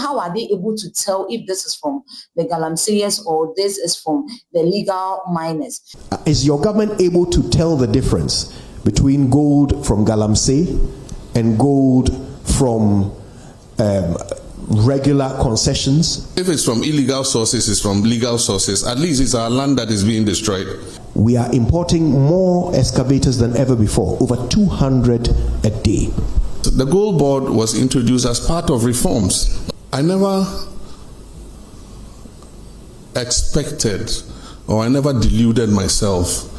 how are they able to tell if this is from the galamseyers or this is from the legal miners? Is your government able to tell the difference between gold from galamsey and gold from regular concessions? If it's from illegal sources, it's from legal sources. At least it's our land that is being destroyed. We are importing more excavators than ever before, over 200 a day. The gold board was introduced as part of reforms. I never expected, or I never deluded myself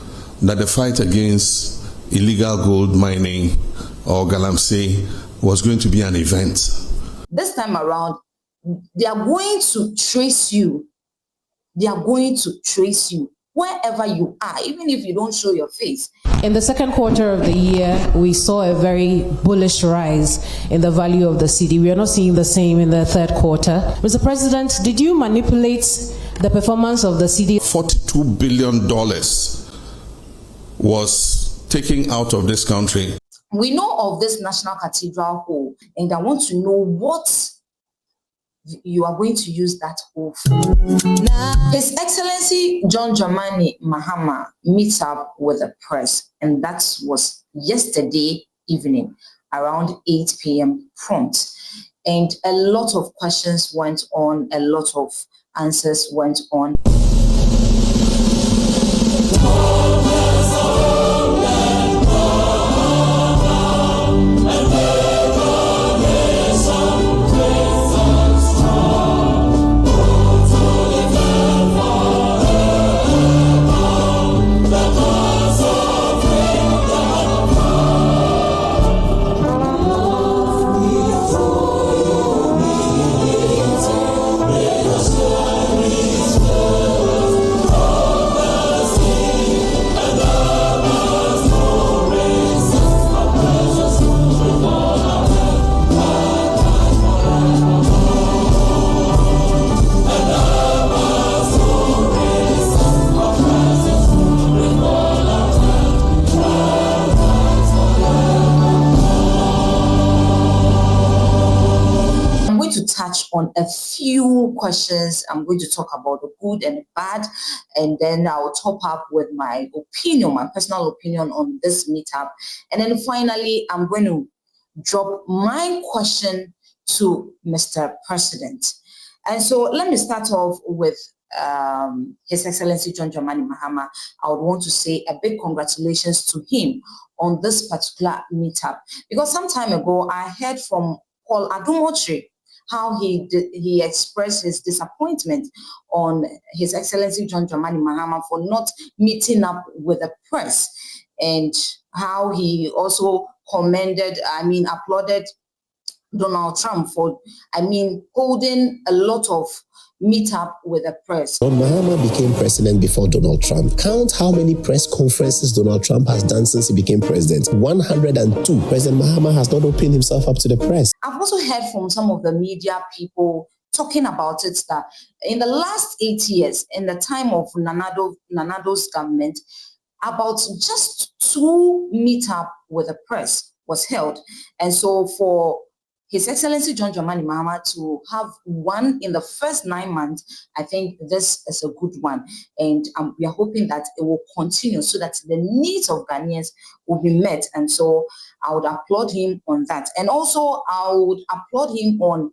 that the fight against illegal gold mining or galamsey was going to be an event. This time around, they are going to trace you. They are going to trace you wherever you are, even if you don't show your face. In the second quarter of the year, we saw a very bullish rise in the value of the cedi. We are not seeing the same in the third quarter. Mr. President, did you manipulate the performance of the cedi? $42 billion was taken out of this country. We know of this National Cathedral hole, and I want to know what you are going to use that hole for. His Excellency John Dramani Mahama meets up with the press, and that was yesterday evening around 8 p.m. prompt. And a lot of questions went on, a lot of answers went on. Touch on a few questions. I'm going to talk about the good and the bad, and then I'll top up with my opinion, my personal opinion on this meetup. And then finally, I'm going to drop my question to Mr. President. And so let me start off with His Excellency John Dramani Mahama. I would want to say a big congratulations to him on this particular meetup, because some time ago I heard from Paul Adumotre how he expressed his disappointment on His Excellency John Dramani Mahama for not meeting up with the press, and how he also applauded Donald Trump for, holding a lot of meetup with the press. John Mahama became president before Donald Trump. Count how many press conferences Donald Trump has done since he became president. 102. President Mahama has not opened himself up to the press. I've also heard from some of the media people talking about it that in the last 8 years, in the time of Nanado's government, about just 2 meetup with the press was held. And so for His Excellency John Dramani Mahama to have one in the first 9 months, I think this is a good one. And we are hoping that it will continue so that the needs of Ghanaians will be met. And so I would applaud him on that. And also I would applaud him on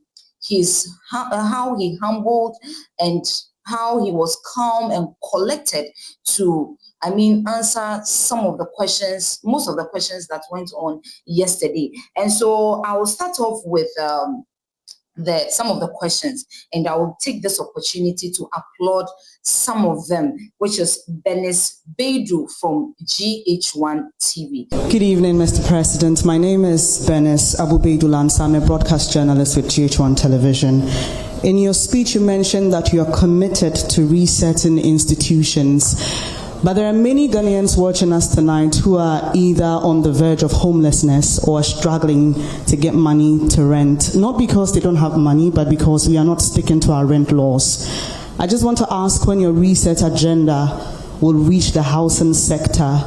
his how he humbled and how he was calm and collected to answer some of the questions, most of the questions that went on yesterday. And so I will start off with some of the questions, and I will take this opportunity to applaud some of them, which is Benis Beidu from GH1 TV. Good evening, Mr. President. My name is Benis Beidu Lansa. I'm a broadcast journalist with GH1 Television. In your speech, you mentioned that you are committed to resetting institutions. But there are many Ghanaians watching us tonight who are either on the verge of homelessness or struggling to get money to rent, not because they don't have money, but because we are not sticking to our rent laws. I just want to ask when your reset agenda will reach the housing sector,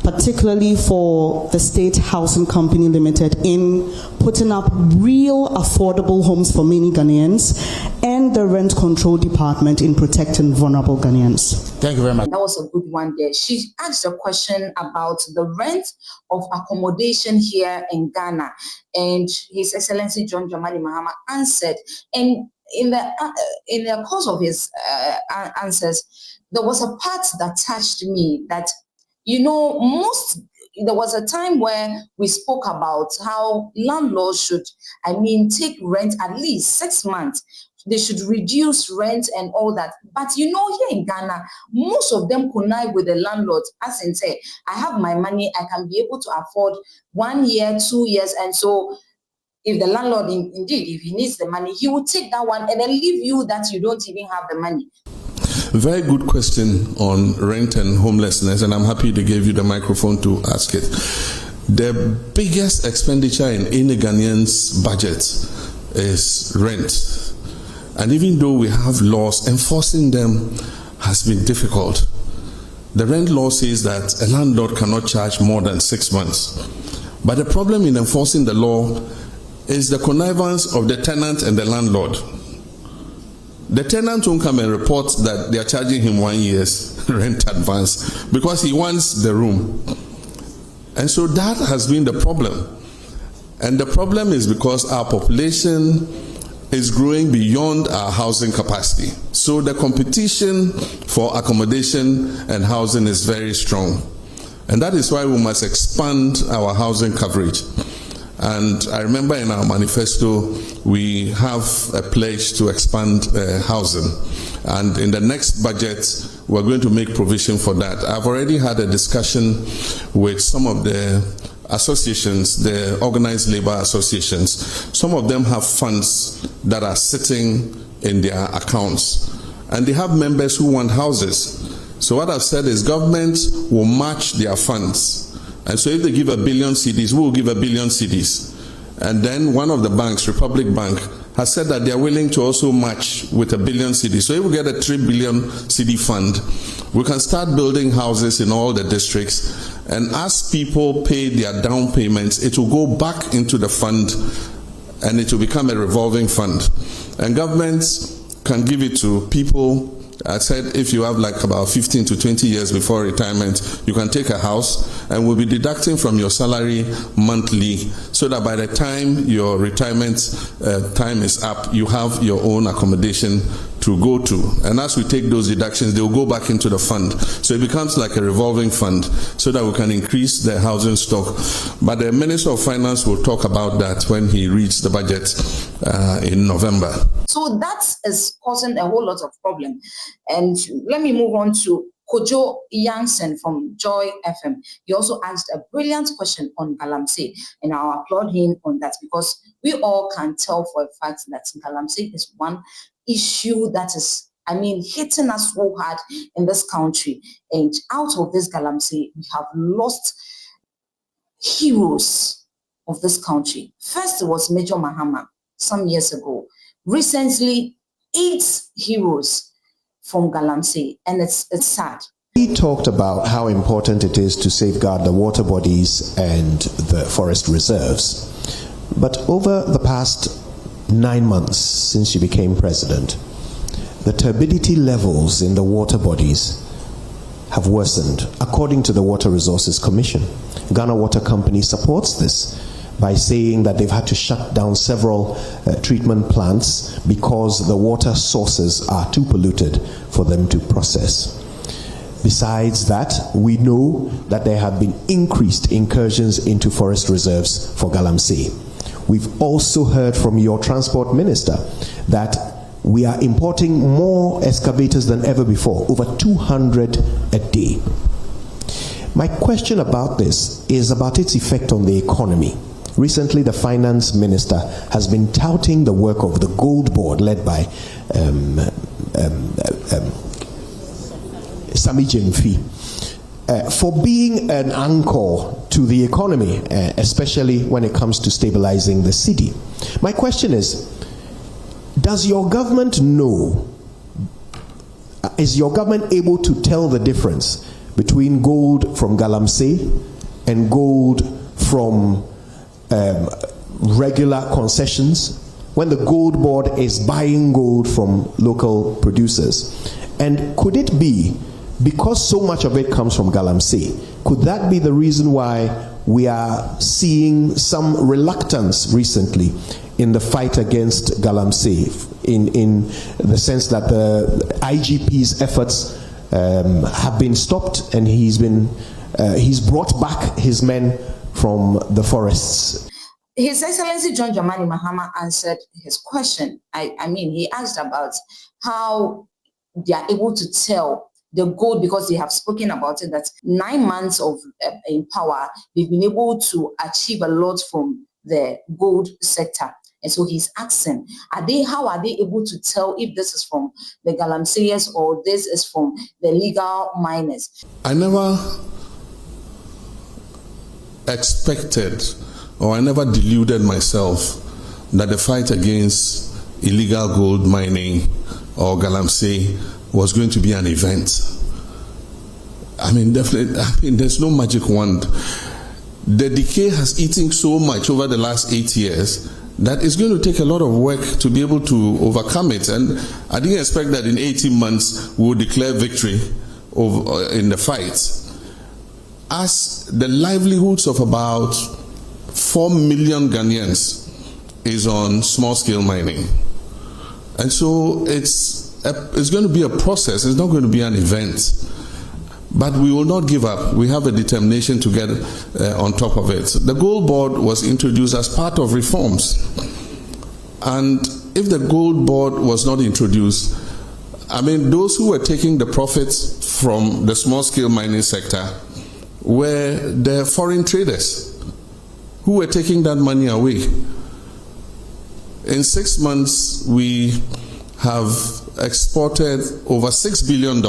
particularly for the State Housing Company Limited, in putting up real affordable homes for many Ghanaians, and the Rent Control Department in protecting vulnerable Ghanaians? Thank you very much. That was a good one there. She asked a question about the rent of accommodation here in Ghana, and His Excellency John Dramani Mahama answered. And in the course of his answers, there was a part that touched me. That, you know, there was a time where we spoke about how landlords should, take rent at least 6 months. They should reduce rent and all that. But you know, here in Ghana, most of them connive with the landlords, as in say, I have my money, I can be able to afford 1 year, 2 years. And so if the landlord, indeed, if he needs the money, he will take that one and then leave you that you don't even have the money. Very good question on rent and homelessness, and I'm happy to give you the microphone to ask it. The biggest expenditure in any Ghanaian's budget is rent. And even though we have laws, enforcing them has been difficult. The rent law says that a landlord cannot charge more than 6 months. But the problem in enforcing the law is the connivance of the tenant and the landlord. The tenant won't come and report that they are charging him 1 year's rent advance because he wants the room. And so that has been the problem. And the problem is because our population is growing beyond our housing capacity. So the competition for accommodation and housing is very strong. And that is why we must expand our housing coverage. And I remember in our manifesto, we have a pledge to expand housing. And in the next budget, we're going to make provision for that. I've already had a discussion with some of the associations, the organized labor associations. Some of them have funds that are sitting in their accounts, and they have members who want houses. So what I've said is government will match their funds. And so if they give 1 billion cedis, we will give 1 billion cedis. And then one of the banks, Republic Bank, has said that they are willing to also match with 1 billion cedis. So if we get a 3 billion cedi fund, we can start building houses in all the districts. And as people pay their down payments, it will go back into the fund and it will become a revolving fund. And governments can give it to people. I said if you have like about 15 to 20 years before retirement, you can take a house and we'll be deducting from your salary monthly, so that by the time your retirement time is up, you have your own accommodation to go to. And as we take those deductions, they will go back into the fund. So it becomes like a revolving fund so that we can increase the housing stock. But the Minister of Finance will talk about that when he reads the budget in November. So that is causing a whole lot of problem. And let me move on to Kojo Jansen from Joy FM. He also asked a brilliant question on Galamsey, and I'll applaud him on that, because we all can tell for a fact that Galamsey is one issue that is, hitting us so hard in this country. And out of this Galamsey, we have lost heroes of this country. First, it was Major Mahama some years ago. Recently, 8 heroes from Galamsey, and it's sad. He talked about how important it is to safeguard the water bodies and the forest reserves. But over the past 9 months since you became president, the turbidity levels in the water bodies have worsened, according to the Water Resources Commission. Ghana Water Company supports this by saying that they've had to shut down several treatment plants because the water sources are too polluted for them to process. Besides that, we know that there have been increased incursions into forest reserves for Galamsey. We've also heard from your transport minister that we are importing more excavators than ever before, over 200 a day. My question about this is about its effect on the economy. Recently, the finance minister has been touting the work of the Gold Board led by Sami Jemfi for being an anchor to the economy, especially when it comes to stabilizing the city. My question is, does your government know, is your government able to tell the difference between gold from Galamsey and gold from regular concessions, when the gold board is buying gold from local producers? And could it be, because so much of it comes from Galamsey, could that be the reason why we are seeing some reluctance recently in the fight against Galamsey, in the sense that the IGP's efforts have been stopped, and he's brought back his men from the forests? His Excellency John Dramani Mahama answered his question. I mean, he asked about how they are able to tell the gold, because they have spoken about it, that 9 months of in power, they've been able to achieve a lot from the gold sector. And so he's asking, how are they able to tell if this is from the Galamseyers or this is from the legal miners? I never expected, or I never deluded myself that the fight against illegal gold mining or Galamsey was going to be an event. I mean, definitely, there's no magic wand. The decay has eaten so much over the last 8 years that it's going to take a lot of work to be able to overcome it. And I didn't expect that in 18 months we would declare victory in the fight. As the livelihoods of about 4 million Ghanaians is on small-scale mining. And so it's going to be a process. It's not going to be an event. But we will not give up. We have a determination to get on top of it. The gold board was introduced as part of reforms. And if the gold board was not introduced, I mean, those who were taking the profits from the small-scale mining sector were the foreign traders who were taking that money away. In 6 months, we have exported over $6 billion.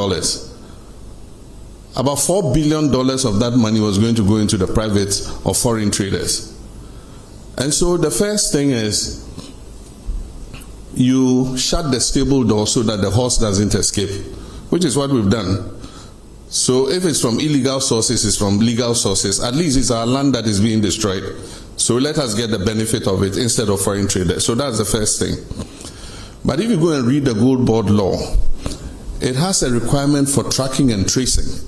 About $4 billion of that money was going to go into the private or foreign traders. And so the first thing is you shut the stable door so that the horse doesn't escape, which is what we've done. So if it's from illegal sources, it's from legal sources. At least it's our land that is being destroyed. So let us get the benefit of it instead of foreign traders. So that's the first thing. But if you go and read the gold board law, it has a requirement for tracking and tracing.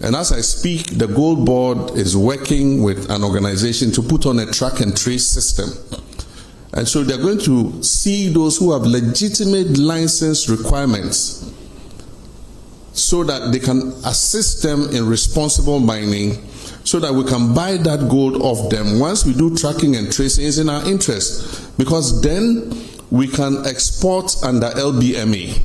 And as I speak, the gold board is working with an organization to put on a track and trace system. And so they're going to see those who have legitimate license requirements so that they can assist them in responsible mining, so that we can buy that gold off them. Once we do tracking and tracing, it's in our interest, because then we can export under LBMA,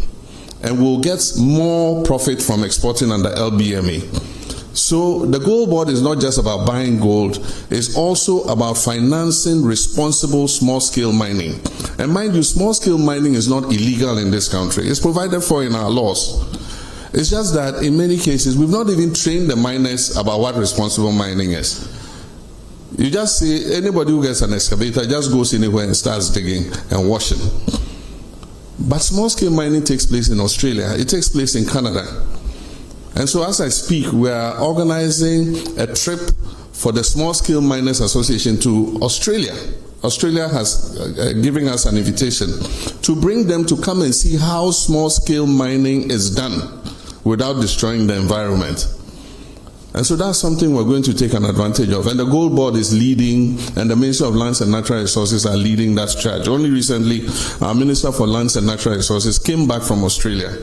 and we'll get more profit from exporting under LBMA. So the gold board is not just about buying gold, it's also about financing responsible small-scale mining. And mind you, small-scale mining is not illegal in this country. It's provided for in our laws. It's just that in many cases, we've not even trained the miners about what responsible mining is. You just see anybody who gets an excavator just goes anywhere and starts digging and washing. But small-scale mining takes place in Australia. It takes place in Canada. And so as I speak, we are organizing a trip for the Small-Scale Miners Association to Australia. Australia has given us an invitation to bring them to come and see how small-scale mining is done without destroying the environment. And so that's something we're going to take an advantage of. And the gold board is leading, and the Ministry of Lands and Natural Resources are leading that charge. Only recently, our Minister for Lands and Natural Resources came back from Australia.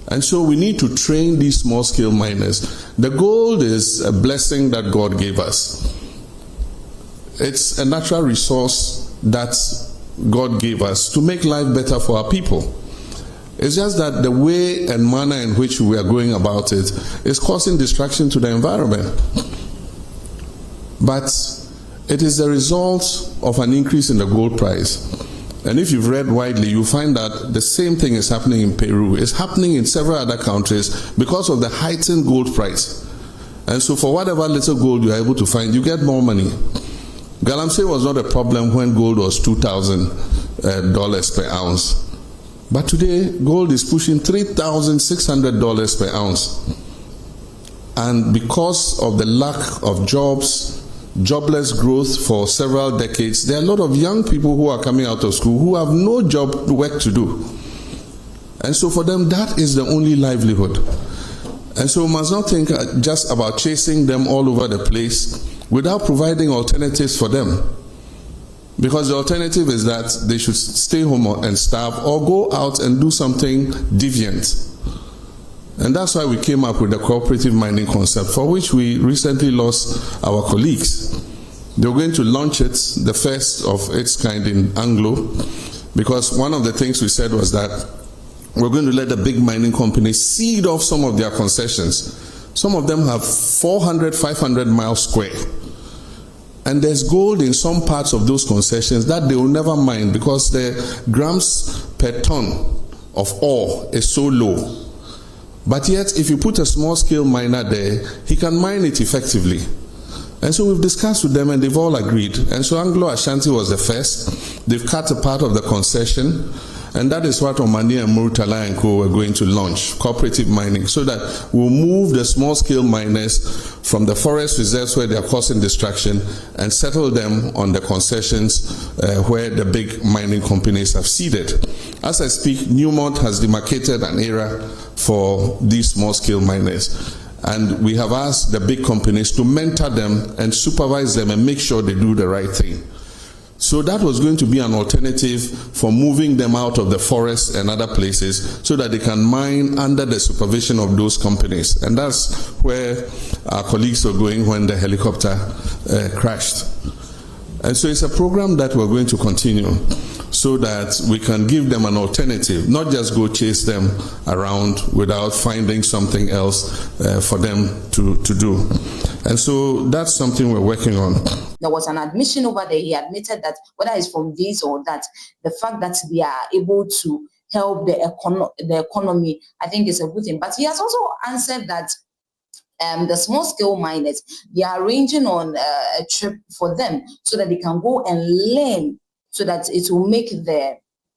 And so we need to train these small-scale miners. The gold is a blessing that God gave us. It's a natural resource that God gave us to make life better for our people. It's just that the way and manner in which we are going about it is causing distraction to the environment. But it is the result of an increase in the gold price. And if you've read widely, you find that the same thing is happening in Peru. It's happening in several other countries because of the heightened gold price. And so for whatever little gold you are able to find, you get more money. Galamsey was not a problem when gold was $2,000 per ounce. But today, gold is pushing $3,600 per ounce. And because of the lack of jobs, jobless growth for several decades, there are a lot of young people who are coming out of school who have no job work to do. And so for them, that is the only livelihood. And so we must not think just about chasing them all over the place without providing alternatives for them. Because the alternative is that they should stay home and starve or go out and do something deviant. And that's why we came up with the cooperative mining concept, for which we recently lost our colleagues. They were going to launch it, the first of its kind in Anglo, because one of the things we said was that we're going to let the big mining companies seed off some of their concessions. Some of them have 400, 500 miles square. And there's gold in some parts of those concessions that they will never mine because the grams per ton of ore is so low. But yet, if you put a small-scale miner there, he can mine it effectively. And so we've discussed with them and they've all agreed. And so Anglo Ashanti was the first. They've cut a part of the concession. And that is what Omani and Murtala and Co. were going to launch, cooperative mining, so that we'll move the small-scale miners from the forest reserves where they are causing destruction and settle them on the concessions where the big mining companies have seeded. As I speak, Newmont has demarcated an area for these small-scale miners. And we have asked the big companies to mentor them and supervise them and make sure they do the right thing. So that was going to be an alternative for moving them out of the forest and other places so that they can mine under the supervision of those companies. And that's where our colleagues were going when the helicopter crashed. And so it's a program that we're going to continue so that we can give them an alternative, not just go chase them around without finding something else for them to do. And so that's something we're working on. There was an admission over there. He admitted that whether it's from this or that, the fact that they are able to help the economy, I think is a good thing. But he has also answered that the small-scale miners, they are arranging on a trip for them so that they can go and learn so that it will make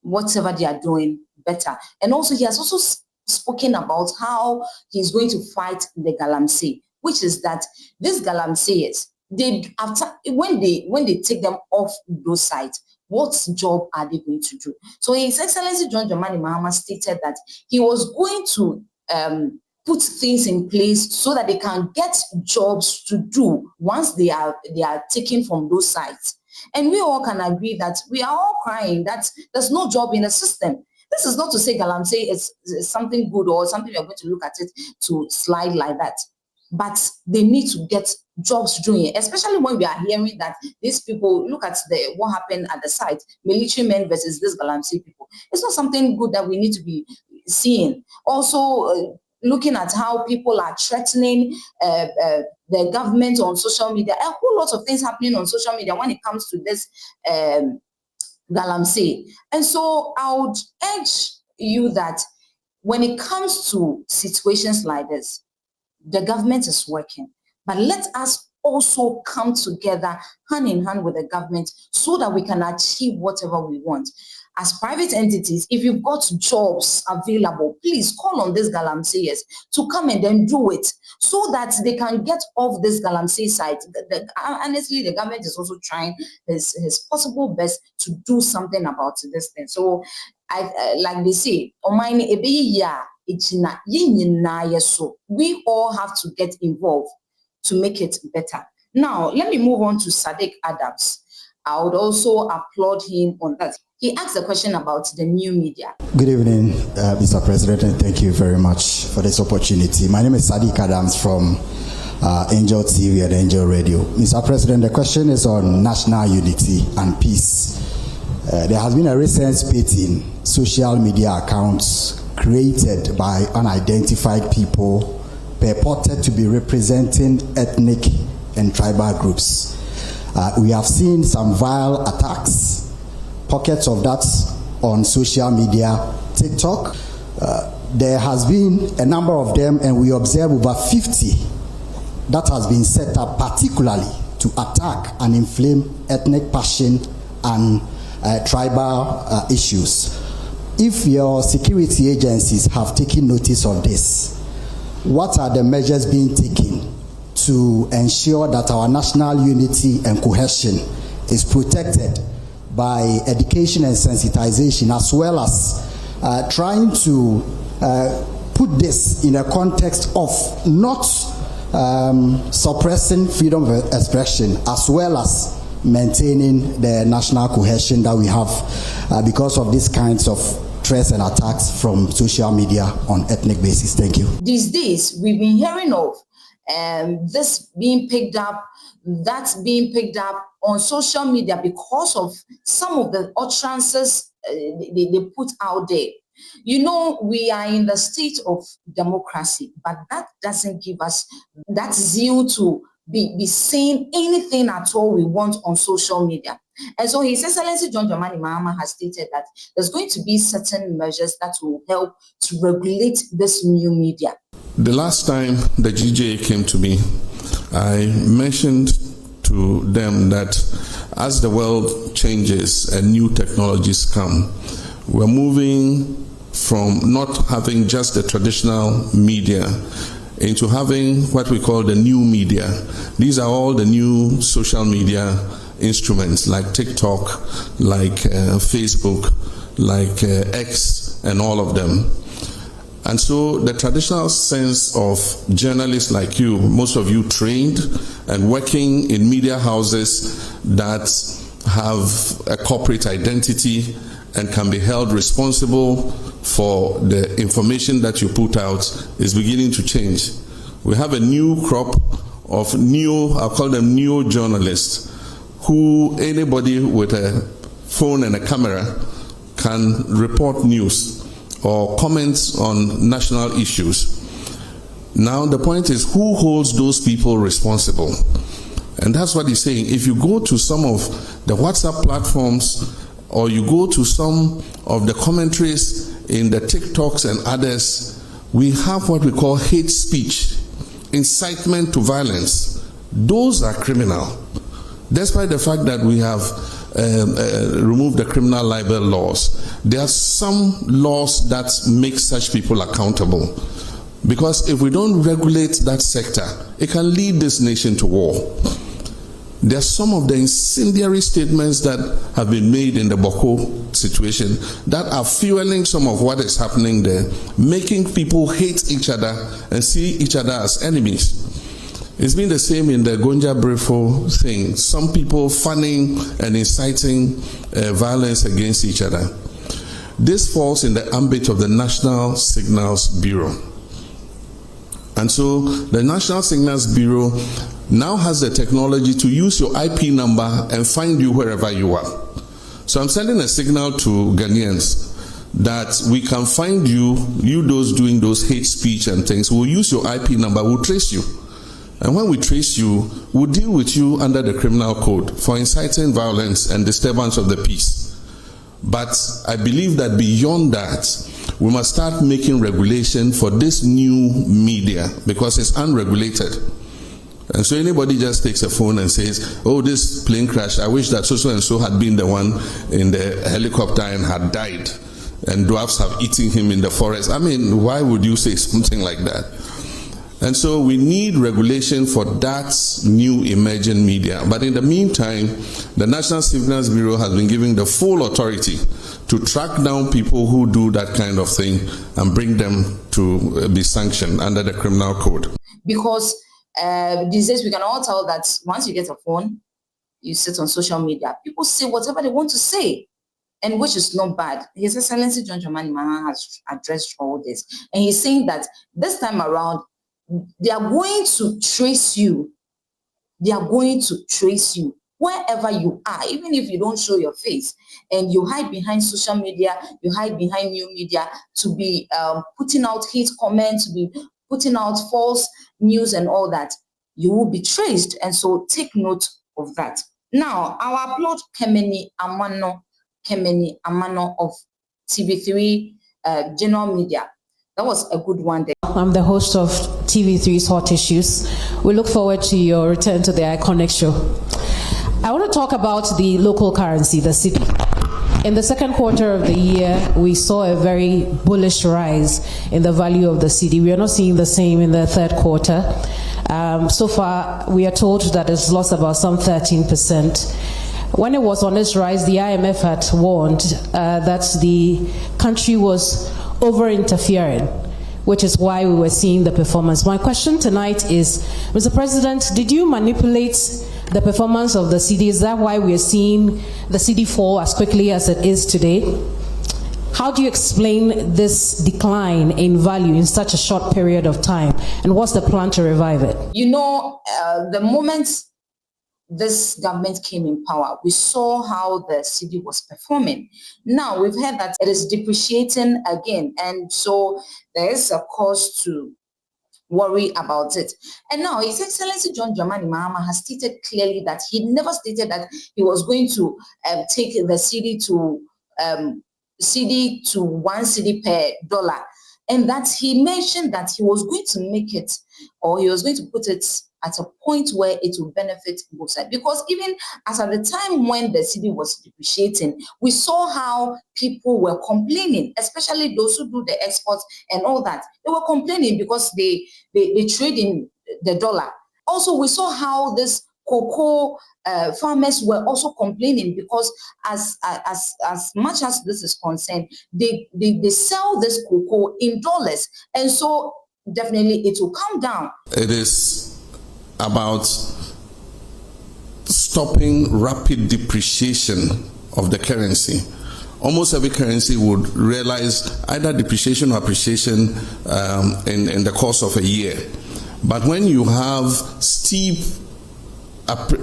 whatever they are doing better. And also, he has also spoken about how he's going to fight the galamsey, which is that these galamseyers, when they take them off those sites, what job are they going to do? So His Excellency John Dramani Mahama stated that he was going to put things in place so that they can get jobs to do once they are taken from those sites. And we all can agree that we are all crying that there's no job in the system. This is not to say galamsey is something good or something we're going to look at it to slide like that. But they need to get jobs doing it, especially when we are hearing that these people, look at what happened at the site, military men versus this galamsey people. It's not something good that we need to be seeing. Also, looking at how people are threatening the government on social media, a whole lot of things happening on social media when it comes to this galamsey. And so I would urge you that when it comes to situations like this, the government is working, but let us also come together hand in hand with the government so that we can achieve whatever we want. As private entities, if you've got jobs available, please call on these galamseyers to come and then do it so that they can get off this galamsey site. Honestly, the government is also trying his possible best to do something about this thing. So, like they say, we all have to get involved to make it better. Now, let me move on to Sadiq Adams. I would also applaud him on that. He asked a question about the new media. Good evening, Mr. President, and thank you very much for this opportunity. My name is Sadiq Adams from Angel TV and Angel Radio. Mr. President, the question is on national unity and peace. There has been a recent spate in social media accounts created by unidentified people purported to be representing ethnic and tribal groups. We have seen some vile attacks, pockets of that on social media, TikTok. There has been a number of them, and we observe over 50 that has been set up particularly to attack and inflame ethnic passion and tribal issues. If your security agencies have taken notice of this, what are the measures being taken to ensure that our national unity and cohesion is protected by education and sensitization, as well as trying to put this in a context of not suppressing freedom of expression, as well as maintaining the national cohesion that we have because of these kinds of threats and attacks from social media on ethnic basis. Thank you. These days, we've been hearing of this being picked up, that's being picked up on social media because of some of the utterances they put out there. You know, we are in the state of democracy, but that doesn't give us that zeal to be saying anything at all we want on social media. And so His Excellency John Dramani Mahama has stated that there's going to be certain measures that will help to regulate this new media. The last time the GJA came to me, I mentioned to them that as the world changes and new technologies come, we're moving from not having just the traditional media into having what we call the new media. These are all the new social media instruments like TikTok, like Facebook, like X, and all of them. And so the traditional sense of journalists like you, most of you trained and working in media houses that have a corporate identity and can be held responsible for the information that you put out, is beginning to change. We have a new crop of I'll call them neo-journalists, who anybody with a phone and a camera can report news or comment on national issues. Now the point is, who holds those people responsible? And that's what he's saying. If you go to some of the WhatsApp platforms, or you go to some of the commentaries in the TikToks and others, we have what we call hate speech, incitement to violence. Those are criminal. Despite the fact that we have removed the criminal libel laws, there are some laws that make such people accountable. Because if we don't regulate that sector, it can lead this nation to war. There are some of the incendiary statements that have been made in the Boko situation that are fueling some of what is happening there, making people hate each other and see each other as enemies. It's been the same in the Gonja Brefo thing. Some people fanning and inciting violence against each other. This falls in the ambit of the National Signals Bureau. And so the National Signals Bureau now has the technology to use your IP number and find you wherever you are. So I'm sending a signal to Ghanaians that we can find you those doing those hate speech and things. We'll use your IP number, we'll trace you. And when we trace you, we'll deal with you under the criminal code for inciting violence and disturbance of the peace. But I believe that beyond that, we must start making regulation for this new media because it's unregulated. And so anybody just takes a phone and says, oh, this plane crash, I wish that so and so had been the one in the helicopter and had died, and dwarfs have eaten him in the forest. I mean, why would you say something like that? And so we need regulation for that new emerging media. But in the meantime, the National Signals Bureau has been given the full authority to track down people who do that kind of thing and bring them to be sanctioned under the criminal code. Because these days we can all tell that once you get a phone, you sit on social media, people say whatever they want to say, and which is not bad. His Excellency John Dramani Mahama has addressed all this. And he's saying that this time around, they are going to trace you. They are going to trace you wherever you are, even if you don't show your face and you hide behind social media, you hide behind new media to be putting out hate comments, to be putting out false news and all that. You will be traced. And so take note of that. Now, I will upload Kemeni Amano of TV3 General Media. That was a good one there. I'm the host of TV3's Hot Issues. We look forward to your return to the iconic show. I want to talk about the local currency, the cedi. In the second quarter of the year, we saw a very bullish rise in the value of the cedi. We are not seeing the same in the third quarter. So far, we are told that it's lost about some 13%. When it was on its rise, the IMF had warned that the country was over-interfering, which is why we were seeing the performance. My question tonight is, Mr. President, did you manipulate the performance of the cedi? Is that why we are seeing the cedi fall as quickly as it is today? How do you explain this decline in value in such a short period of time? And what's the plan to revive it? You know, the moment this government came in power, we saw how the cedi was performing. Now we've heard that it is depreciating again, and so there is a cause to worry about it. And now His Excellency John Dramani Mahama has stated clearly that he never stated that he was going to take the cedi to 1 cedi per dollar, and that he mentioned that he was going to make it, or he was going to put it at a point where it will benefit both sides. Because even as at the time when the cedi was depreciating, we saw how people were complaining, especially those who do the exports and all that. They were complaining because they trade in the dollar. Also, we saw how this cocoa farmers were also complaining because as much as this is concerned, they sell this cocoa in dollars, and so definitely it will come down. It is about stopping rapid depreciation of the currency. Almost every currency would realize either depreciation or appreciation in the course of a year. But when you have steep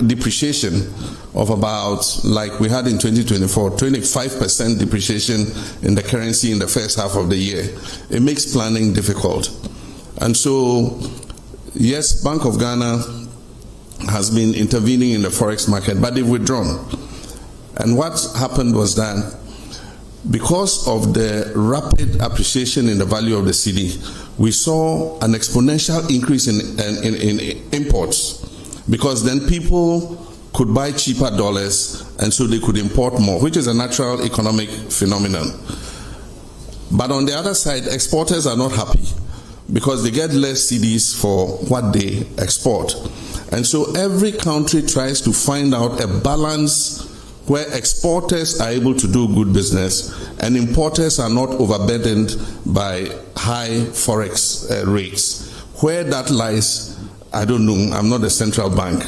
depreciation of about, like we had in 2024, 25% depreciation in the currency in the first half of the year, it makes planning difficult. And so, yes, Bank of Ghana has been intervening in the forex market, but they've withdrawn. And what happened was that because of the rapid appreciation in the value of the cedi, we saw an exponential increase in imports, because then people could buy cheaper dollars and so they could import more, which is a natural economic phenomenon. But on the other side, exporters are not happy because they get less cedis for what they export. And so every country tries to find out a balance where exporters are able to do good business and importers are not overburdened by high forex rates. Where that lies, I don't know. I'm not a central bank.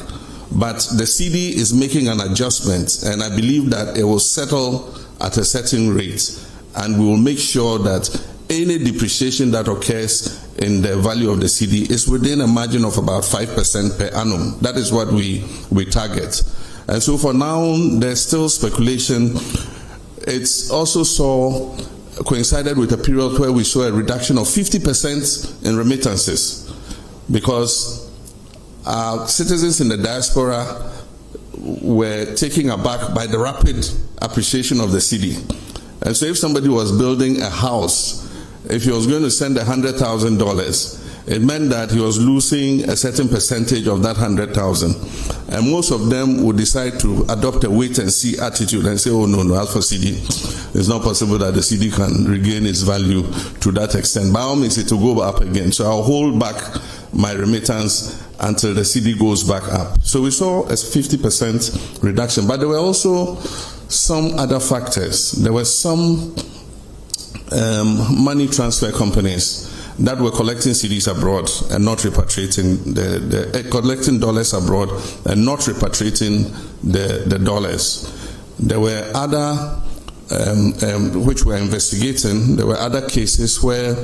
But the cedi is making an adjustment, and I believe that it will settle at a certain rate, and we will make sure that any depreciation that occurs in the value of the cedi is within a margin of about 5% per annum. That is what we target. And so for now, there's still speculation. It's also coincided with a period where we saw a reduction of 50% in remittances, because citizens in the diaspora were taken aback by the rapid appreciation of the cedi. And so if somebody was building a house, if he was going to send $100,000, it meant that he was losing a certain percentage of that 100,000. And most of them would decide to adopt a wait-and-see attitude and say, oh, no, as for cedi, it's not possible that the cedi can regain its value to that extent. By all means, it will go up again. So I'll hold back my remittance until the cedi goes back up. So we saw a 50% reduction. But there were also some other factors. There were some money transfer companies that were collecting cedis abroad and not repatriating collecting dollars abroad and not repatriating the dollars. There were other which we're investigating. There were other cases where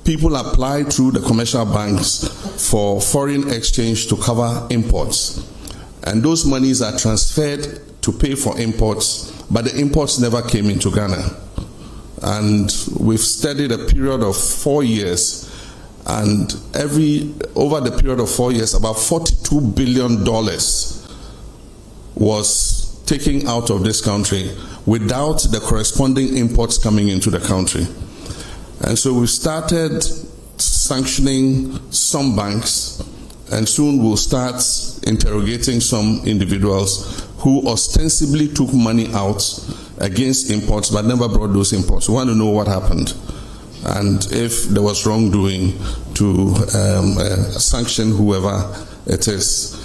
people applied through the commercial banks for foreign exchange to cover imports, and those monies are transferred to pay for imports, but the imports never came into Ghana. And we've studied a period of 4 years, and over the period of 4 years, about $42 billion was taken out of this country without the corresponding imports coming into the country. And so we started sanctioning some banks, and soon we'll start interrogating some individuals who ostensibly took money out against imports but never brought those imports. We want to know what happened, and if there was wrongdoing, to sanction whoever it is.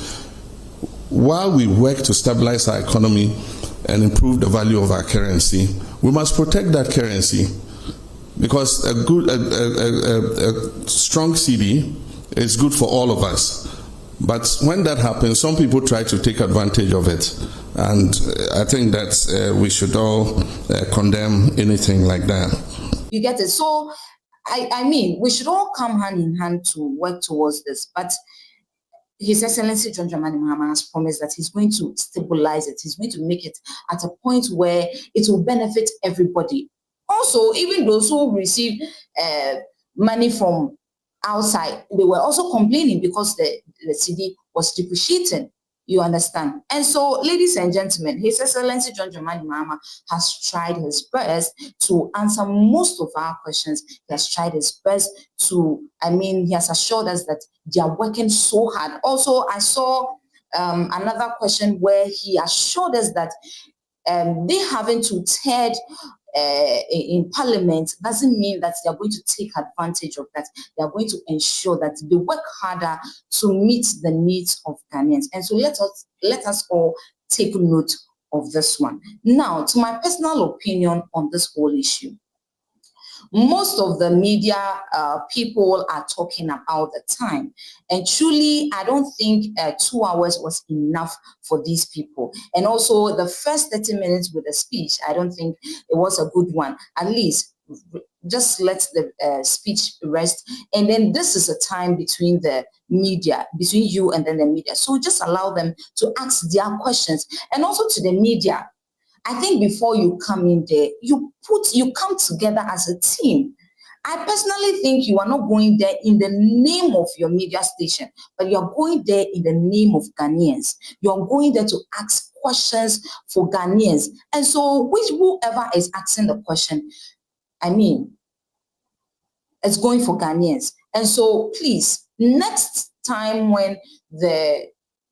While we work to stabilize our economy and improve the value of our currency, we must protect that currency, because a strong CD is good for all of us. But when that happens, some people try to take advantage of it, and I think that we should all condemn anything like that. You get it? So, I mean, we should all come hand in hand to work towards this, but His Excellency John Dramani Mahama has promised that he's going to stabilize it. He's going to make it at a point where it will benefit everybody. Also, even those who receive money from outside, they were also complaining because the cedi was depreciating. You understand? And so, ladies and gentlemen, His Excellency John Dramani Mahama has tried his best to answer most of our questions. He has tried his best to, he has assured us that they are working so hard. Also, I saw another question where he assured us that they having to tread in Parliament doesn't mean that they are going to take advantage of that. They are going to ensure that they work harder to meet the needs of Ghanaians. And so let us all take note of this one. Now, to my personal opinion on this whole issue. Most of the media people are talking about the time, and truly I don't think 2 hours was enough for these people. And also the first 30 minutes with the speech, I don't think it was a good one. At least just let the speech rest, and then this is a time between the media, between you and then the media, so just allow them to ask their questions. And also to the media, I think before you come in there, you come together as a team. I personally think you are not going there in the name of your media station, but you are going there in the name of Ghanaians. You are going there to ask questions for Ghanaians. And so whoever is asking the question, it's going for Ghanaians. And so please, next time when the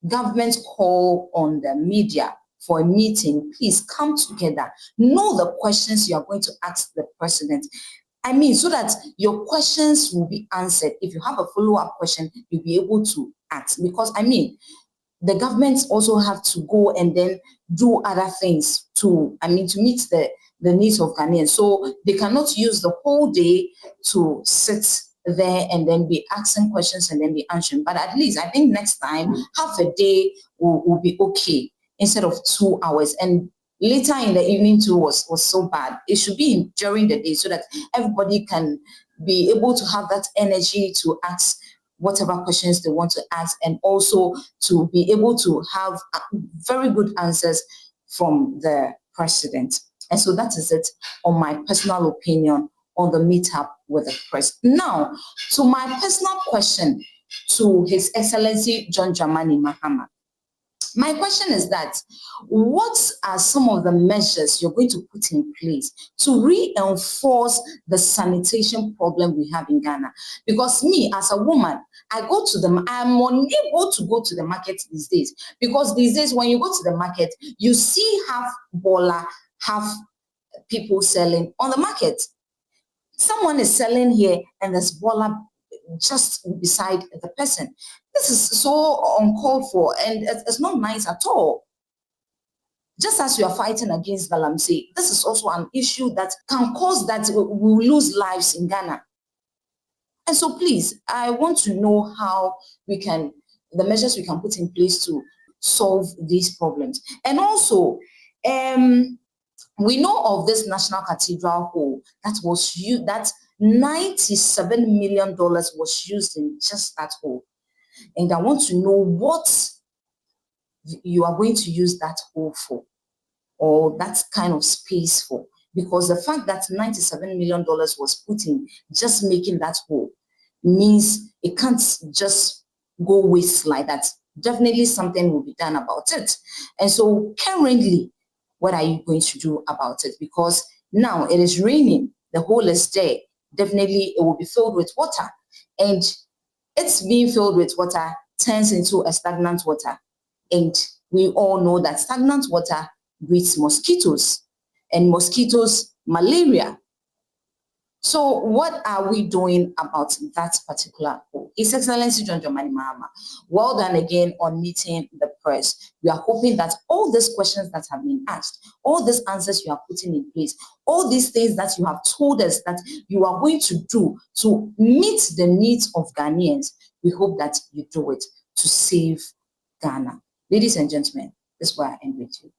government call on the media for a meeting, please come together. Know the questions you are going to ask the president. So that your questions will be answered. If you have a follow-up question, you'll be able to ask. Because, the governments also have to go and then do other things to meet the needs of Ghanaians. So they cannot use the whole day to sit there and then be asking questions and then be answering. But at least, I think next time, half a day will be okay, instead of 2 hours. And later in the evening too was so bad. It should be during the day so that everybody can be able to have that energy to ask whatever questions they want to ask, and also to be able to have very good answers from the president. And so that is it on my personal opinion on the meetup with the press. Now, to my personal question to His Excellency John Dramani Mahama. My question is that, what are some of the measures you're going to put in place to reinforce the sanitation problem we have in Ghana? Because me, as a woman, I'm unable to go to the market these days. Because these days, when you go to the market, you see half bola, half people selling on the market. Someone is selling here and there's bola just beside the person. This is so uncalled for, and it's not nice at all. Just as we are fighting against Galamsey, this is also an issue that can cause that we will lose lives in Ghana. And so please, I want to know how the measures we can put in place to solve these problems. And also, we know of this National Cathedral hole that was used, that $97 million was used in just that hole. And I want to know what you are going to use that hole for, or that kind of space for. Because the fact that $97 million was put in just making that hole means it can't just go waste like that. Definitely something will be done about it. And so currently, what are you going to do about it? Because now it is raining, the hole is there. Definitely it will be filled with water. And it's being filled with water turns into a stagnant water. And we all know that stagnant water breeds mosquitoes. and mosquitoes, malaria. So what are we doing about that particular goal? His Excellency John Dramani Mahama, well done again on meeting the press. We are hoping that all these questions that have been asked, all these answers you are putting in place, all these things that you have told us that you are going to do to meet the needs of Ghanaians, we hope that you do it to save Ghana. Ladies and gentlemen, this is where I end with you.